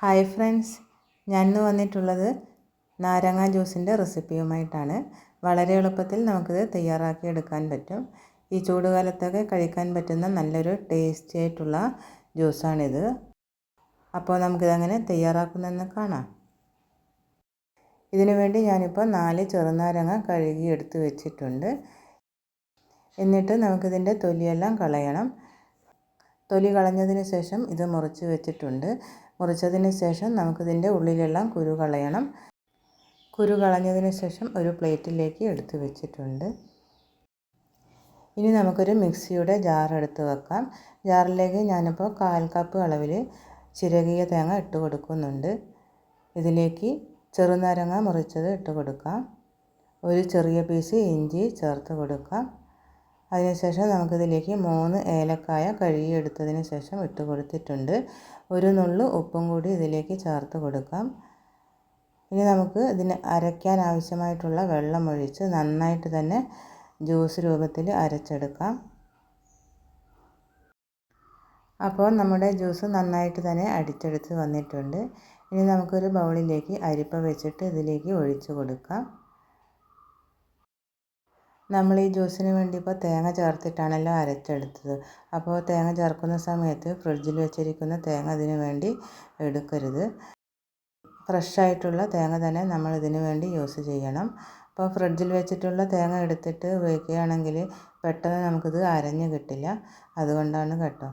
Hi friends, ഞാൻ ഇന്ന് വന്നിട്ടുള്ളത് നാരങ്ങ ജ്യൂസിൻ്റെ റെസിപ്പിയുമായിട്ടാണ്. വളരെ എളുപ്പത്തിൽ നമുക്കിത് തയ്യാറാക്കി എടുക്കാൻ പറ്റും. ഈ ചൂടുകാലത്തൊക്കെ കഴിക്കാൻ പറ്റുന്ന നല്ലൊരു ടേസ്റ്റി ആയിട്ടുള്ള ജ്യൂസാണിത്. അപ്പോൾ നമുക്കിതങ്ങനെ തയ്യാറാക്കുന്നതെന്ന് കാണാം. ഇതിനു വേണ്ടി ഞാനിപ്പോൾ 4 ചെറുനാരങ്ങ കഴുകി എടുത്ത് വെച്ചിട്ടുണ്ട്. എന്നിട്ട് നമുക്കിതിൻ്റെ തൊലിയെല്ലാം കളയണം. തൊലി കളഞ്ഞതിന് ശേഷം ഇത് മുറിച്ച് വെച്ചിട്ടുണ്ട്. മുറിച്ചതിന് ശേഷം നമുക്കിതിൻ്റെ ഉള്ളിലെല്ലാം കുരു കളയണം. കുരു കളഞ്ഞതിന് ശേഷം ഒരു പ്ലേറ്റിലേക്ക് എടുത്ത് വെച്ചിട്ടുണ്ട്. ഇനി നമുക്കൊരു മിക്സിയുടെ ജാർ എടുത്ത് വെക്കാം. ജാറിലേക്ക് ഞാനിപ്പോൾ 1/4 കപ്പ് അളവിൽ ചിരകിയ തേങ്ങ ഇട്ട് കൊടുക്കുന്നുണ്ട്. ഇതിലേക്ക് ചെറുനാരങ്ങ മുറിച്ചത് ഇട്ട് കൊടുക്കാം. ഒരു ചെറിയ പീസ് ഇഞ്ചി ചേർത്ത് കൊടുക്കാം. അതിനുശേഷം നമുക്കിതിലേക്ക് 3 ഏലക്കായ കഴുകിയെടുത്തതിന് ശേഷം ഇട്ട് കൊടുത്തിട്ടുണ്ട്. ഒരു നുള്ളു ഉപ്പും കൂടി ഇതിലേക്ക് ചേർത്ത് കൊടുക്കാം. ഇനി നമുക്ക് ഇതിന് അരയ്ക്കാൻ ആവശ്യമായിട്ടുള്ള വെള്ളം ഒഴിച്ച് നന്നായിട്ട് തന്നെ ജ്യൂസ് രൂപത്തിൽ അരച്ചെടുക്കാം. അപ്പോൾ നമ്മുടെ ജ്യൂസ് നന്നായിട്ട് തന്നെ അടിച്ചെടുത്ത് വന്നിട്ടുണ്ട്. ഇനി നമുക്കൊരു ബൗളിലേക്ക് അരിപ്പ വെച്ചിട്ട് ഇതിലേക്ക് ഒഴിച്ച് കൊടുക്കാം. നമ്മൾ ഈ ജ്യൂസിന് വേണ്ടി ഇപ്പോൾ തേങ്ങ ചേർത്തിട്ടാണല്ലോ അരച്ചെടുത്തത്. അപ്പോൾ തേങ്ങ ചേർക്കുന്ന സമയത്ത് ഫ്രിഡ്ജിൽ വെച്ചിരിക്കുന്ന തേങ്ങ ഇതിന് വേണ്ടി എടുക്കരുത്. ഫ്രഷായിട്ടുള്ള തേങ്ങ തന്നെ നമ്മൾ ഇതിന് വേണ്ടി യൂസ് ചെയ്യണം. അപ്പോൾ ഫ്രിഡ്ജിൽ വെച്ചിട്ടുള്ള തേങ്ങ എടുത്തിട്ട് ഉപയോഗിക്കുകയാണെങ്കിൽ പെട്ടെന്ന് നമുക്കിത് അരഞ്ഞ് കിട്ടില്ല. അതുകൊണ്ടാണ് കേട്ടോ.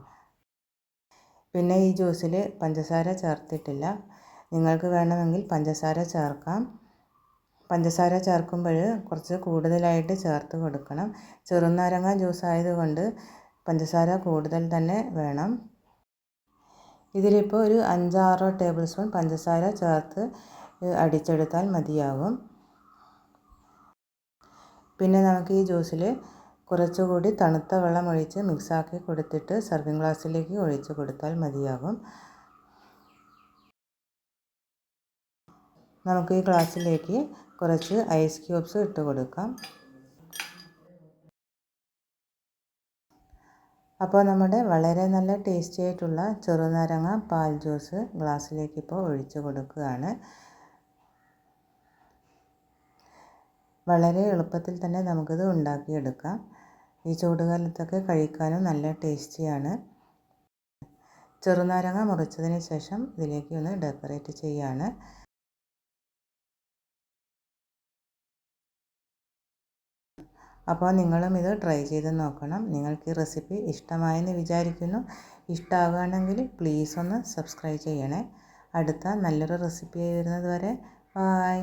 പിന്നെ ഈ ജ്യൂസിൽ പഞ്ചസാര ചേർത്തിട്ടില്ല. നിങ്ങൾക്ക് വേണമെങ്കിൽ പഞ്ചസാര ചേർക്കാം. പഞ്ചസാര ചേർക്കുമ്പോൾ കുറച്ച് കൂടുതലായിട്ട് ചേർത്ത് കൊടുക്കണം. ചെറുനാരങ്ങ ജ്യൂസ് ആയതുകൊണ്ട് പഞ്ചസാര കൂടുതൽ തന്നെ വേണം. ഇതിലിപ്പോൾ ഒരു 5-6 ടേബിൾ സ്പൂൺ പഞ്ചസാര ചേർത്ത് അടിച്ചെടുത്താൽ മതിയാകും. പിന്നെ നമുക്ക് ഈ ജ്യൂസിൽ കുറച്ചുകൂടി തണുത്ത വെള്ളം ഒഴിച്ച് മിക്സാക്കി കൊടുത്തിട്ട് സർവിങ് ഗ്ലാസ്സിലേക്ക് ഒഴിച്ച് കൊടുത്താൽ മതിയാകും. നമുക്ക് ഈ ഗ്ലാസ്സിലേക്ക് കുറച്ച് ഐസ് ക്യൂബ്സ് ഇട്ട് കൊടുക്കാം. അപ്പോൾ നമ്മുടെ വളരെ നല്ല ടേസ്റ്റി ആയിട്ടുള്ള ചെറുനാരങ്ങ പാൽ ജ്യൂസ് ഗ്ലാസ്സിലേക്ക് ഇപ്പോൾ ഒഴിച്ച് കൊടുക്കുകയാണ്. വളരെ എളുപ്പത്തിൽ തന്നെ നമുക്കിത് ഉണ്ടാക്കിയെടുക്കാം. ഈ ചൂടുകാലത്തൊക്കെ കഴിക്കാനും നല്ല ടേസ്റ്റിയാണ്. ചെറുനാരങ്ങ മുറിച്ചതിന് ശേഷം ഇതിലേക്ക് ഒന്ന് ഡെക്കറേറ്റ് ചെയ്യാണ്. അപ്പോൾ നിങ്ങളും ഇത് ട്രൈ ചെയ്ത് നോക്കണം. നിങ്ങൾക്ക് ഈ റെസിപ്പി ഇഷ്ടമായെന്ന് വിചാരിക്കുന്നു. ഇഷ്ടമാവുകയാണെങ്കിൽ പ്ലീസ് ഒന്ന് സബ്സ്ക്രൈബ് ചെയ്യണേ. അടുത്ത നല്ലൊരു റെസിപ്പിയായി വരുന്നത് വരെ ബൈ.